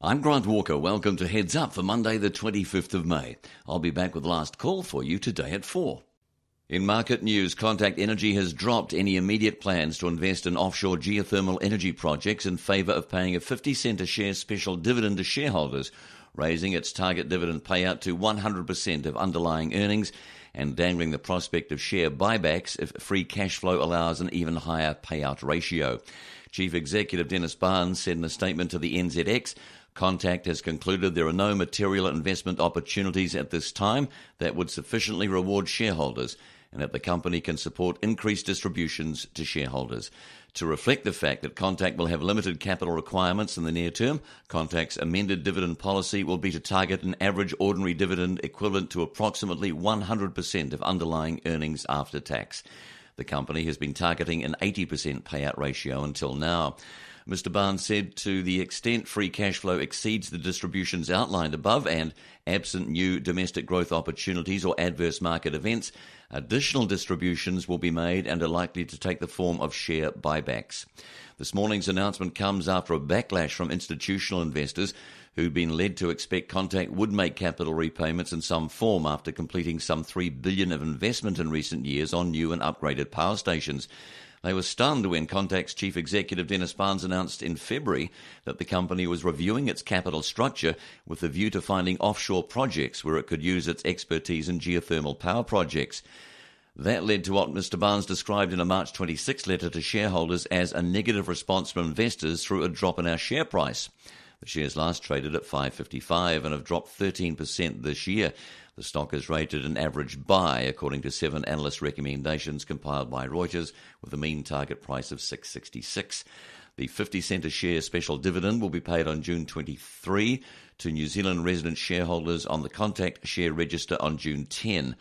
I'm Grant Walker. Welcome to Heads Up for Monday the 25th of May. I'll be back with last call for you today at 4. In market news, Contact Energy has dropped any immediate plans to invest in offshore geothermal energy projects in favour of paying a 50-cent a share special dividend to shareholders, raising its target dividend payout to 100% of underlying earnings and dangling the prospect of share buybacks if free cash flow allows an even higher payout ratio. Chief Executive Dennis Barnes said in a statement to the NZX, Contact has concluded there are no material investment opportunities at this time that would sufficiently reward shareholders and that the company can support increased distributions to shareholders. To reflect the fact that Contact will have limited capital requirements in the near term, Contact's amended dividend policy will be to target an average ordinary dividend equivalent to approximately 100% of underlying earnings after tax. The company has been targeting an 80% payout ratio until now. Mr. Barnes said to the extent free cash flow exceeds the distributions outlined above and, absent new domestic growth opportunities or adverse market events, additional distributions will be made and are likely to take the form of share buybacks. This morning's announcement comes after a backlash from institutional investors who'd been led to expect Contact would make capital repayments in some form after completing some $3 billion of investment in recent years on new and upgraded power stations. They were stunned when Contact's Chief Executive Dennis Barnes announced in February that the company was reviewing its capital structure with a view to finding offshore projects where it could use its expertise in geothermal power projects. That led to what Mr. Barnes described in a March 26 letter to shareholders as a negative response from investors through a drop in our share price. The shares last traded at $5.55 and have dropped 13% this year. The stock is rated an average buy, according to 7 analyst recommendations compiled by Reuters, with a mean target price of $6.66. The 50-cent a share special dividend will be paid on June 23 to New Zealand resident shareholders on the Contact share register on June 10.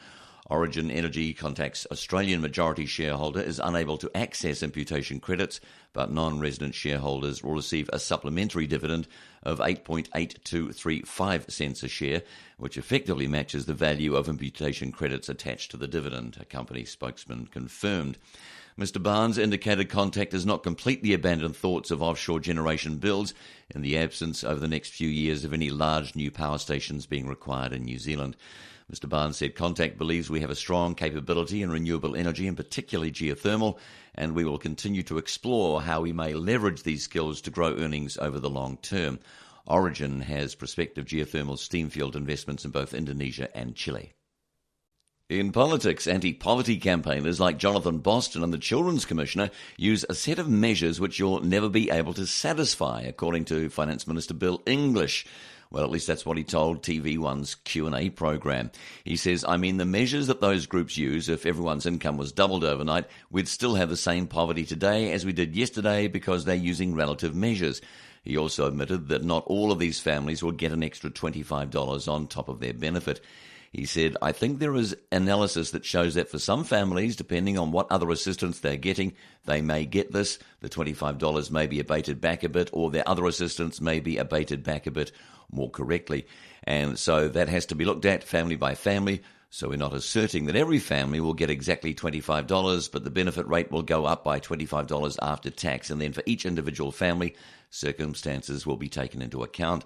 Origin Energy, Contact's Australian majority shareholder, is unable to access imputation credits, but non-resident shareholders will receive a supplementary dividend of 8.8235 cents a share, which effectively matches the value of imputation credits attached to the dividend, a company spokesman confirmed. Mr. Barnes indicated Contact has not completely abandoned thoughts of offshore generation builds in the absence over the next few years of any large new power stations being required in New Zealand. Mr. Barnes said Contact believes we have a strong capability in renewable energy, and particularly geothermal, and we will continue to explore how we may leverage these skills to grow earnings over the long term. Origin has prospective geothermal steam field investments in both Indonesia and Chile. In politics, anti-poverty campaigners like Jonathan Boston and the Children's Commissioner use a set of measures which you'll never be able to satisfy, according to Finance Minister Bill English. Well, at least that's what he told TV1's Q&A program. He says, the measures that those groups use, if everyone's income was doubled overnight, we'd still have the same poverty today as we did yesterday because they're using relative measures. He also admitted that not all of these families will get an extra $25 on top of their benefit. He said, I think there is analysis that shows that for some families, depending on what other assistance they're getting, they may get this. The $25 may be abated back a bit, or their other assistance may be abated back a bit more correctly. And so that has to be looked at family by family. So we're not asserting that every family will get exactly $25, but the benefit rate will go up by $25 after tax. And then for each individual family, circumstances will be taken into account.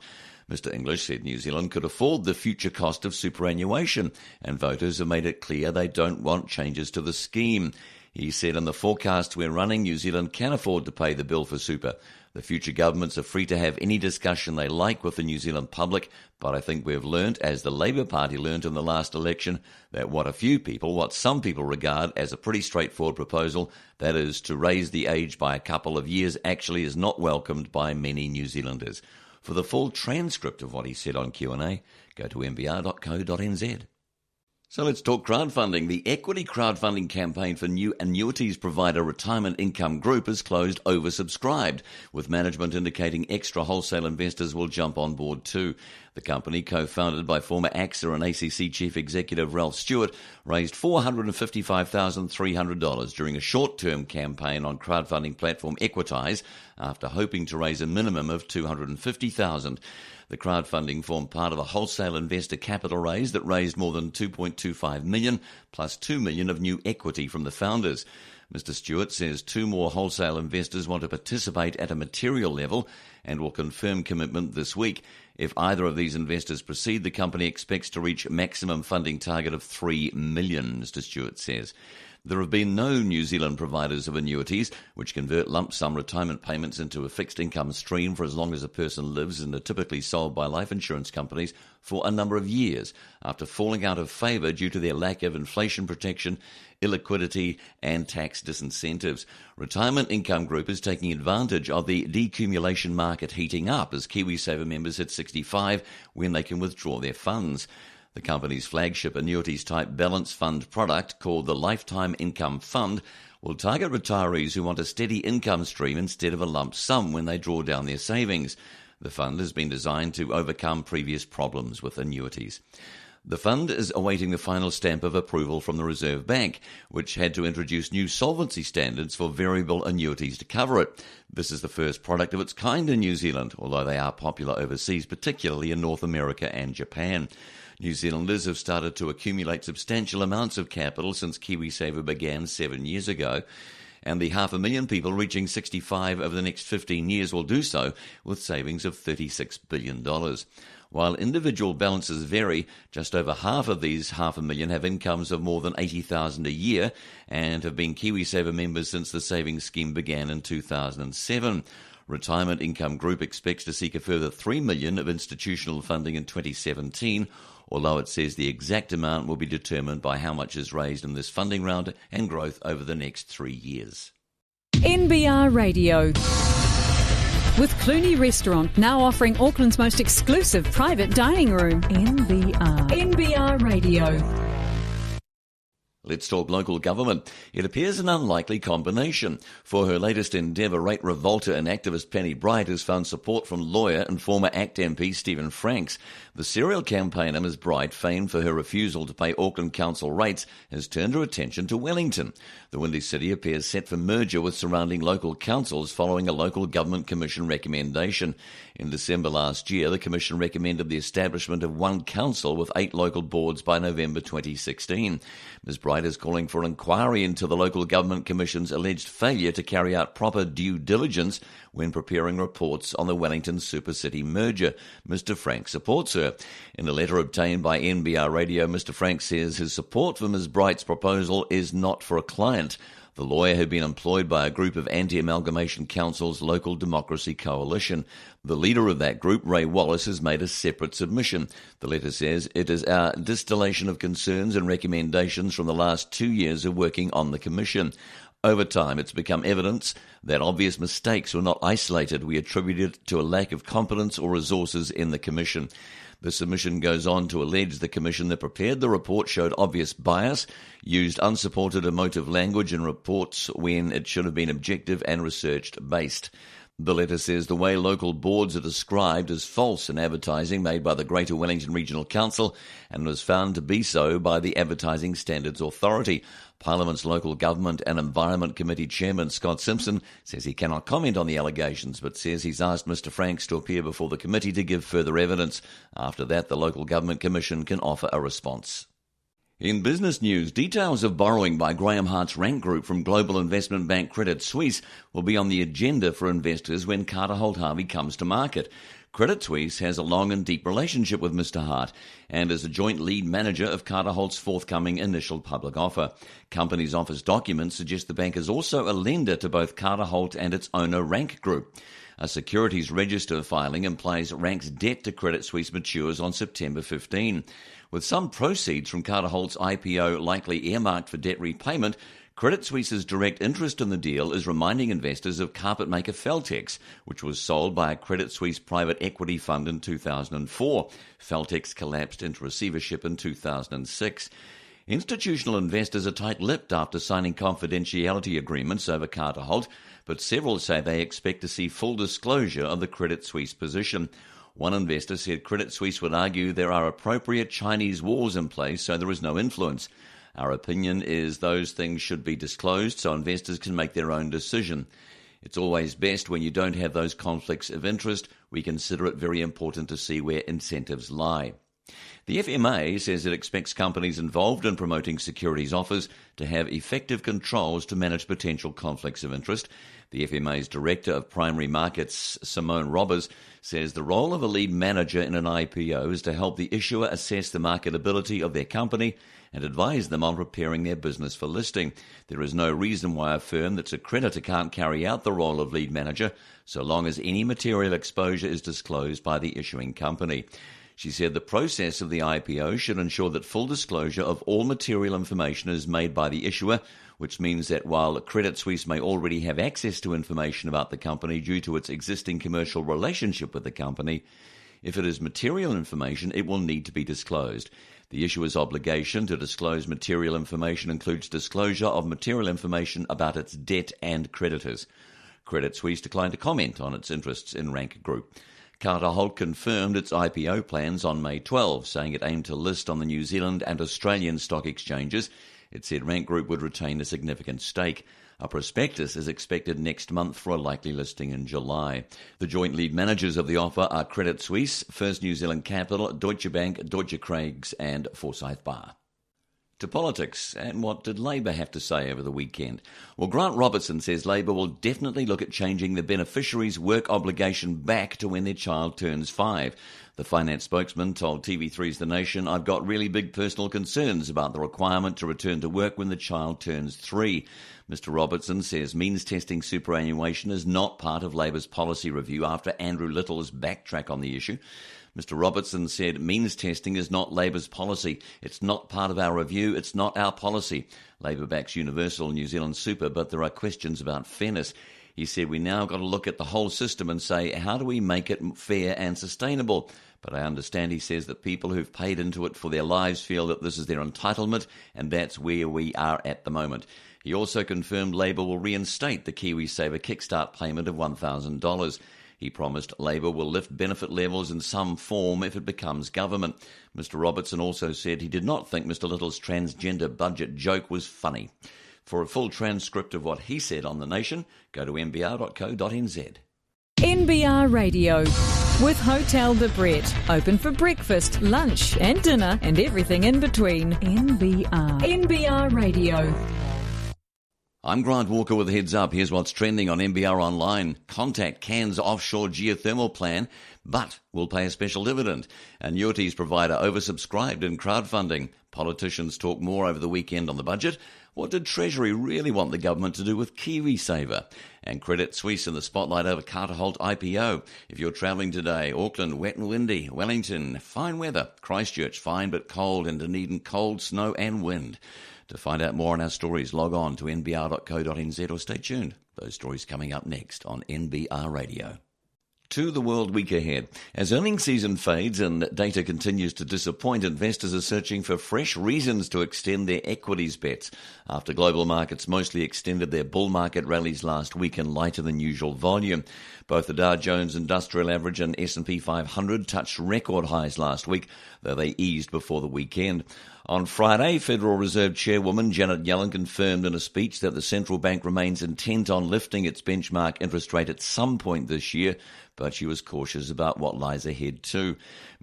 Mr. English said New Zealand could afford the future cost of superannuation, and voters have made it clear they don't want changes to the scheme. He said, in the forecast we're running, New Zealand can afford to pay the bill for super. The future governments are free to have any discussion they like with the New Zealand public, but I think we've learnt, as the Labour Party learnt in the last election, that what some people regard as a pretty straightforward proposal, that is to raise the age by a couple of years, actually is not welcomed by many New Zealanders. For the full transcript of what he said on Q&A, go to mbr.co.nz. So let's talk crowdfunding. The equity crowdfunding campaign for new annuities provider Retirement Income Group is closed oversubscribed, with management indicating extra wholesale investors will jump on board too. The company, co-founded by former AXA and ACC Chief Executive Ralph Stewart, raised $455,300 during a short-term campaign on crowdfunding platform Equitize, after hoping to raise a minimum of $250,000. The crowdfunding formed part of a wholesale investor capital raise that raised more than $2.25 million, plus $2 million of new equity from the founders. Mr. Stewart says 2 more wholesale investors want to participate at a material level and will confirm commitment this week. If either of these investors proceed, the company expects to reach maximum funding target of $3 million, Mr. Stewart says. There have been no New Zealand providers of annuities, which convert lump sum retirement payments into a fixed income stream for as long as a person lives, and are typically sold by life insurance companies for a number of years after falling out of favour due to their lack of inflation protection, illiquidity and tax disincentives. Retirement Income Group is taking advantage of the decumulation market heating up as KiwiSaver members hit 65 when they can withdraw their funds. The company's flagship annuities-type balance fund product, called the Lifetime Income Fund, will target retirees who want a steady income stream instead of a lump sum when they draw down their savings. The fund has been designed to overcome previous problems with annuities. The fund is awaiting the final stamp of approval from the Reserve Bank, which had to introduce new solvency standards for variable annuities to cover it. This is the first product of its kind in New Zealand, although they are popular overseas, particularly in North America and Japan. New Zealanders have started to accumulate substantial amounts of capital since KiwiSaver began 7 years ago, and the 500,000 people reaching 65 over the next 15 years will do so with savings of $36 billion. While individual balances vary, just over half of these 500,000 have incomes of more than $80,000 a year and have been KiwiSaver members since the savings scheme began in 2007. Retirement Income Group expects to seek a further $3 million of institutional funding in 2017, although it says the exact amount will be determined by how much is raised in this funding round and growth over the next 3 years. NBR Radio. With Clooney Restaurant now offering Auckland's most exclusive private dining room. NBR Radio. Let's talk local government. It appears an unlikely combination. For her latest endeavour, rate revolter and activist Penny Bright has found support from lawyer and former ACT MP Stephen Franks. The serial campaigner Ms Bright, famed for her refusal to pay Auckland Council rates, has turned her attention to Wellington. The Windy City appears set for merger with surrounding local councils following a local government commission recommendation. In December last year, the commission recommended the establishment of one council with 8 local boards by November 2016. Ms Bright is calling for an inquiry into the local government commission's alleged failure to carry out proper due diligence when preparing reports on the Wellington Super City merger. Mr Frank supports her. In a letter obtained by NBR Radio, Mr Frank says his support for Ms Bright's proposal is not for a client. The lawyer had been employed by a group of Anti-Amalgamation Council's Local Democracy Coalition. The leader of that group, Ray Wallace, has made a separate submission. The letter says it is our distillation of concerns and recommendations from the last 2 years of working on the commission. Over time, it's become evidence that obvious mistakes were not isolated. We attribute it to a lack of competence or resources in the commission. The submission goes on to allege the commission that prepared the report showed obvious bias, used unsupported emotive language in reports when it should have been objective and research-based. The letter says the way local boards are described is false in advertising made by the Greater Wellington Regional Council and was found to be so by the Advertising Standards Authority. Parliament's Local Government and Environment Committee Chairman Scott Simpson says he cannot comment on the allegations, but says he's asked Mr Franks to appear before the committee to give further evidence. After that, the Local Government Commission can offer a response. In business news, details of borrowing by Graham Hart's Rank Group from global investment bank Credit Suisse will be on the agenda for investors when Carter Holt Harvey comes to market. Credit Suisse has a long and deep relationship with Mr Hart and is a joint lead manager of Carter Holt's forthcoming initial public offer. Company's office documents suggest the bank is also a lender to both Carter Holt and its owner Rank Group. A securities register filing implies Rank's debt to Credit Suisse matures on September 15. With some proceeds from Carter Holt's IPO likely earmarked for debt repayment, Credit Suisse's direct interest in the deal is reminding investors of carpet maker Feltex, which was sold by a Credit Suisse private equity fund in 2004. Feltex collapsed into receivership in 2006. Institutional investors are tight-lipped after signing confidentiality agreements over Carter Holt, but several say they expect to see full disclosure of the Credit Suisse position. One investor said Credit Suisse would argue there are appropriate Chinese walls in place so there is no influence. Our opinion is those things should be disclosed so investors can make their own decision. It's always best when you don't have those conflicts of interest. We consider it very important to see where incentives lie. The FMA says it expects companies involved in promoting securities offers to have effective controls to manage potential conflicts of interest. The FMA's Director of Primary Markets, Simone Robbers, says the role of a lead manager in an IPO is to help the issuer assess the marketability of their company and advise them on preparing their business for listing. There is no reason why a firm that's a creditor can't carry out the role of lead manager, so long as any material exposure is disclosed by the issuing company. She said the process of the IPO should ensure that full disclosure of all material information is made by the issuer, which means that while Credit Suisse may already have access to information about the company due to its existing commercial relationship with the company, if it is material information, it will need to be disclosed. The issuer's obligation to disclose material information includes disclosure of material information about its debt and creditors. Credit Suisse declined to comment on its interests in Rank Group. Carter Holt confirmed its IPO plans on May 12, saying it aimed to list on the New Zealand and Australian stock exchanges. It said Rank Group would retain a significant stake. A prospectus is expected next month for a likely listing in July. The joint lead managers of the offer are Credit Suisse, First New Zealand Capital, Deutsche Bank, Deutsche Craigs and Forsyth Barr. To politics, and what did Labor have to say over the weekend? Well, Grant Robertson says Labor will definitely look at changing the beneficiary's work obligation back to when their child turns 5. The finance spokesman told TV3's The Nation, "I've got really big personal concerns about the requirement to return to work when the child turns 3. Mr Robertson says means testing superannuation is not part of Labor's policy review after Andrew Little's backtrack on the issue. Mr Robertson said means testing is not Labor's policy. It's not part of our review. It's not our policy. Labor backs universal New Zealand super, but there are questions about fairness. He said we now got to look at the whole system and say, how do we make it fair and sustainable? But I understand, he says, that people who've paid into it for their lives feel that this is their entitlement, and that's where we are at the moment. He also confirmed Labor will reinstate the KiwiSaver Kickstart payment of $1,000. He promised Labor will lift benefit levels in some form if it becomes government. Mr Robertson also said he did not think Mr Little's transgender budget joke was funny. For a full transcript of what he said on The Nation, go to nbr.co.nz. NBR Radio with Hotel de Brett. Open for breakfast, lunch and dinner and everything in between. NBR Radio. I'm Grant Walker with a heads up. Here's what's trending on NBR Online. Contact Cairns offshore geothermal plan, but will pay a special dividend. Annuities provider oversubscribed in crowdfunding. Politicians talk more over the weekend on the budget. What did Treasury really want the government to do with KiwiSaver? And Credit Suisse in the spotlight over Carter Holt IPO. If you're travelling today, Auckland, wet and windy. Wellington, fine weather. Christchurch, fine but cold. And Dunedin, cold, snow and wind. To find out more on our stories, log on to nbr.co.nz or stay tuned. Those stories coming up next on NBR Radio. To the world week ahead. As earnings season fades and data continues to disappoint, investors are searching for fresh reasons to extend their equities bets. After global markets mostly extended their bull market rallies last week in lighter than usual volume. Both the Dow Jones Industrial Average and S&P 500 touched record highs last week, though they eased before the weekend. On Friday, Federal Reserve Chairwoman Janet Yellen confirmed in a speech that the central bank remains intent on lifting its benchmark interest rate at some point this year, but she was cautious about what lies ahead too.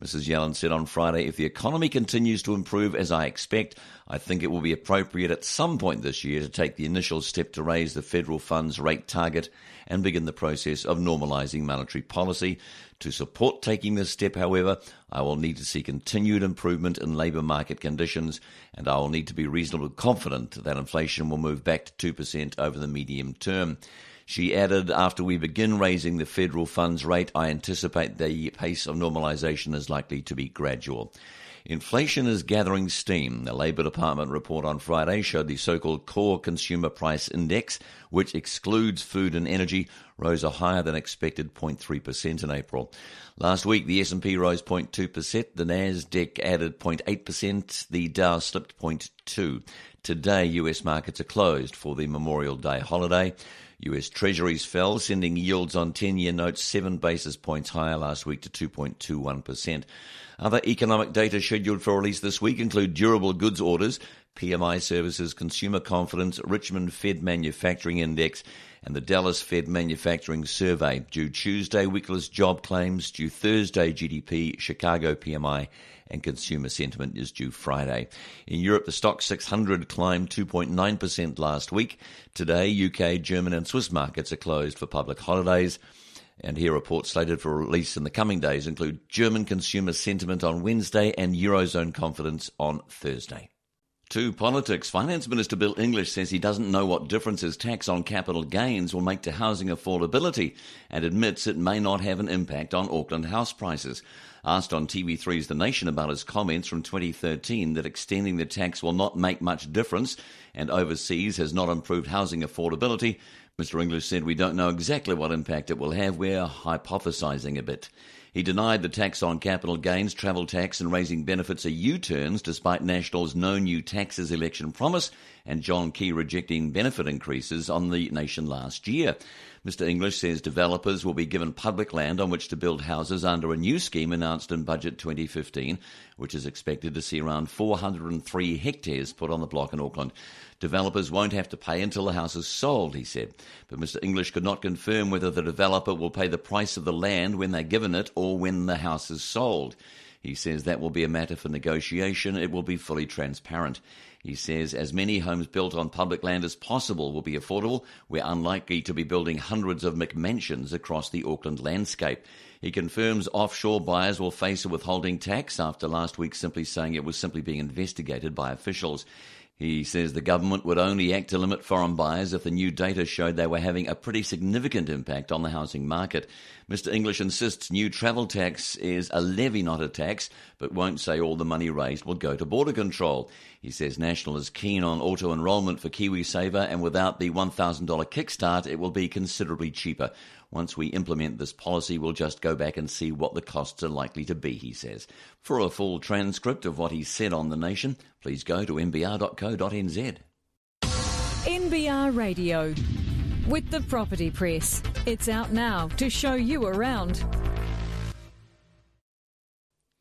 Mrs. Yellen said on Friday, if the economy continues to improve as I expect, I think it will be appropriate at some point this year to take the initial step to raise the federal funds rate target and begin the process of normalising monetary policy. To support taking this step, however, I will need to see continued improvement in labour market conditions, and I will need to be reasonably confident that inflation will move back to 2% over the medium term. She added, after we begin raising the federal funds rate, I anticipate the pace of normalisation is likely to be gradual. Inflation is gathering steam. The Labour Department report on Friday showed the so-called Core Consumer Price Index, which excludes food and energy, rose a higher than expected 0.3% in April. Last week, the S&P rose 0.2%, the Nasdaq added 0.8%, the Dow slipped 0.2%. Today, US markets are closed for the Memorial Day holiday. US Treasuries fell, sending yields on 10-year notes 7 basis points higher last week to 2.21%. Other economic data scheduled for release this week include durable goods orders, PMI Services Consumer Confidence, Richmond Fed Manufacturing Index, and the Dallas Fed Manufacturing Survey. Due Tuesday, weekless job claims. Due Thursday, GDP, Chicago PMI, and consumer sentiment is due Friday. In Europe, the Stoxx 600 climbed 2.9% last week. Today, UK, German and Swiss markets are closed for public holidays. And here reports slated for release in the coming days include German consumer sentiment on Wednesday and Eurozone confidence on Thursday. To politics, Finance Minister Bill English says he doesn't know what difference his tax on capital gains will make to housing affordability and admits it may not have an impact on Auckland house prices. Asked on TV3's The Nation about his comments from 2013 that extending the tax will not make much difference and overseas has not improved housing affordability, Mr English said, "We don't know exactly what impact it will have. We're hypothesising a bit." He denied the tax on capital gains, travel tax and raising benefits are U-turns despite National's no new taxes election promise and John Key rejecting benefit increases on the nation last year. Mr English says developers will be given public land on which to build houses under a new scheme announced in Budget 2015, which is expected to see around 403 hectares put on the block in Auckland. Developers won't have to pay until the house is sold, he said. But Mr English could not confirm whether the developer will pay the price of the land when they're given it or when the house is sold. He says that will be a matter for negotiation. It will be fully transparent. He says as many homes built on public land as possible will be affordable. We're unlikely to be building hundreds of McMansions across the Auckland landscape. He confirms offshore buyers will face a withholding tax after last week simply saying it was simply being investigated by officials. He says the government would only act to limit foreign buyers if the new data showed they were having a pretty significant impact on the housing market. Mr English insists new travel tax is a levy, not a tax, but won't say all the money raised will go to border control. He says National is keen on auto-enrolment for KiwiSaver, and without the $1,000 kickstart, it will be considerably cheaper. Once we implement this policy, we'll just go back and see what the costs are likely to be, he says. For a full transcript of what he said on The Nation, please go to nbr.co.nz. NBR Radio. With the Property Press. It's out now to show you around.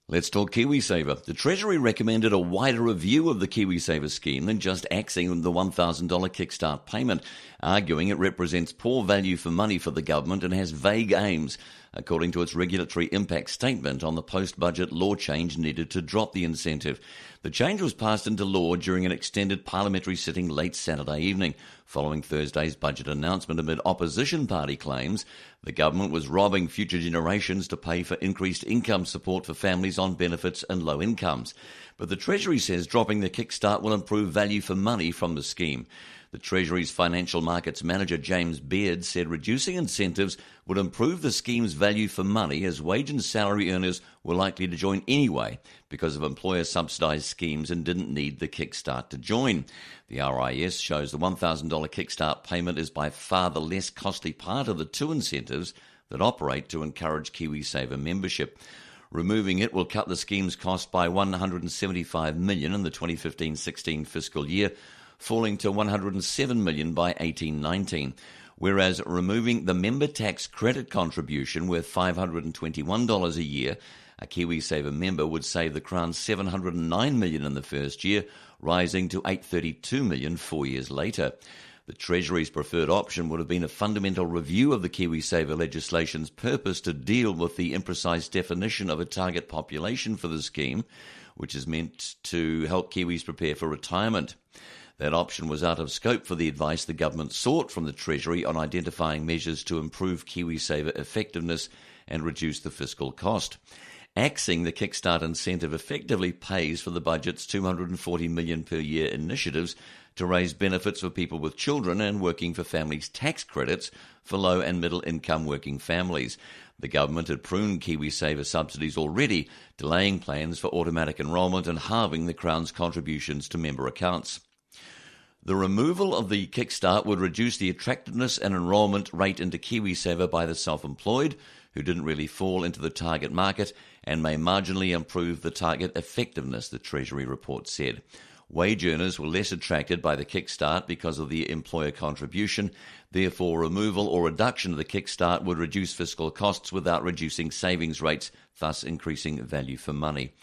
Let's talk KiwiSaver. The Treasury recommended a wider review of the KiwiSaver scheme than just axing the $1,000 kickstart payment, arguing it represents poor value for money for the government and has vague aims, according to its regulatory impact statement on the post-budget law change needed to drop the incentive. The change was passed into law during an extended parliamentary sitting late Saturday evening, following Thursday's budget announcement amid opposition party claims the government was robbing future generations to pay for increased income support for families on benefits and low incomes. But the Treasury says dropping the kickstart will improve value for money from the scheme. The Treasury's Financial Markets Manager James Beard said reducing incentives would improve the scheme's value for money as wage and salary earners were likely to join anyway because of employer-subsidised schemes and didn't need the kickstart to join. The RIS shows the $1,000 kickstart payment is by far the less costly part of the two incentives that operate to encourage KiwiSaver membership. Removing it will cut the scheme's cost by $175 million in the 2015-16 fiscal year, falling to $107 million by 18-19, whereas removing the member tax credit contribution worth $521 a year, a KiwiSaver member would save the Crown $709 million in the first year, rising to $832 million 4 years later. The Treasury's preferred option would have been a fundamental review of the KiwiSaver legislation's purpose to deal with the imprecise definition of a target population for the scheme, which is meant to help Kiwis prepare for retirement. That option was out of scope for the advice the government sought from the Treasury on identifying measures to improve KiwiSaver effectiveness and reduce the fiscal cost. Axing the Kickstart incentive effectively pays for the budget's $240 million per year initiatives to raise benefits for people with children and working for families' tax credits for low and middle income working families. The government had pruned KiwiSaver subsidies already, delaying plans for automatic enrolment and halving the Crown's contributions to member accounts. The removal of the Kickstart would reduce the attractiveness and enrolment rate into KiwiSaver by the self-employed, who didn't really fall into the target market, and may marginally improve the target effectiveness, the Treasury report said. Wage earners were less attracted by the kickstart because of the employer contribution. Therefore, removal or reduction of the kickstart would reduce fiscal costs without reducing savings rates, thus increasing value for money.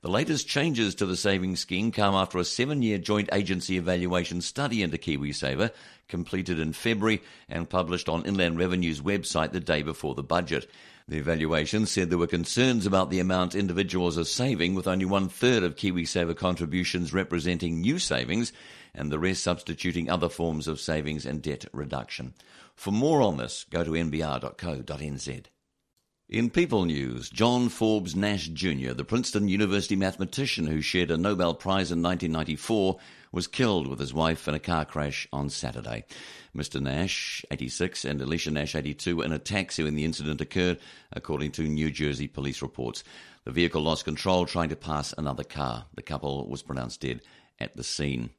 The latest changes to the savings scheme come after a 7-year joint agency evaluation study into KiwiSaver, completed in February and published on Inland Revenue's website the day before the budget. The evaluation said there were concerns about the amount individuals are saving, with only 1/3 of KiwiSaver contributions representing new savings and the rest substituting other forms of savings and debt reduction. For more on this, go to nbr.co.nz. In People News, John Forbes Nash Jr., the Princeton University mathematician who shared a Nobel Prize in 1994, was killed with his wife in a car crash on Saturday. Mr. Nash, 86, and Alicia Nash, 82, were in a taxi when the incident occurred, according to New Jersey police reports. The vehicle lost control trying to pass another car. The couple was pronounced dead at the scene.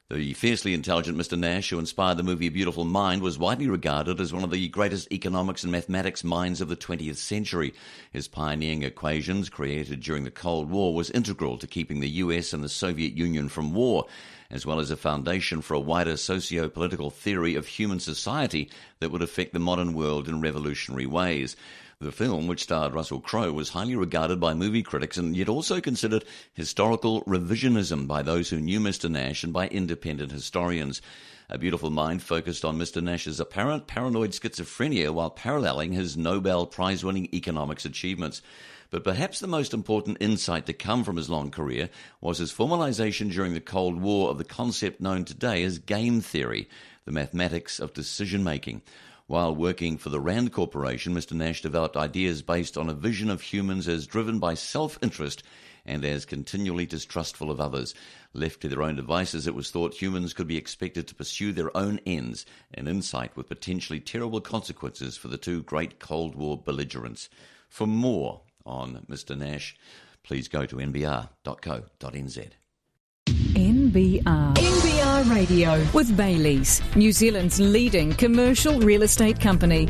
The fiercely intelligent Mr. Nash, who inspired the movie A Beautiful Mind, was widely regarded as one of the greatest economics and mathematics minds of the 20th century. His pioneering equations, created during the Cold War, was integral to keeping the US and the Soviet Union from war, as well as a foundation for a wider socio-political theory of human society that would affect the modern world in revolutionary ways. The film, which starred Russell Crowe, was highly regarded by movie critics and yet also considered historical revisionism by those who knew Mr. Nash and by independent historians. A Beautiful Mind focused on Mr. Nash's apparent paranoid schizophrenia while paralleling his Nobel Prize-winning economics achievements. But perhaps the most important insight to come from his long career was his formalization during the Cold War of the concept known today as game theory, the mathematics of decision-making. While working for the Rand Corporation, Mr. Nash developed ideas based on a vision of humans as driven by self-interest and as continually distrustful of others. Left to their own devices, it was thought humans could be expected to pursue their own ends, an insight with potentially terrible consequences for the two great Cold War belligerents. For more on Mr. Nash, please go to nbr.co.nz. NBR Radio with Bayleys, New Zealand's leading commercial real estate company.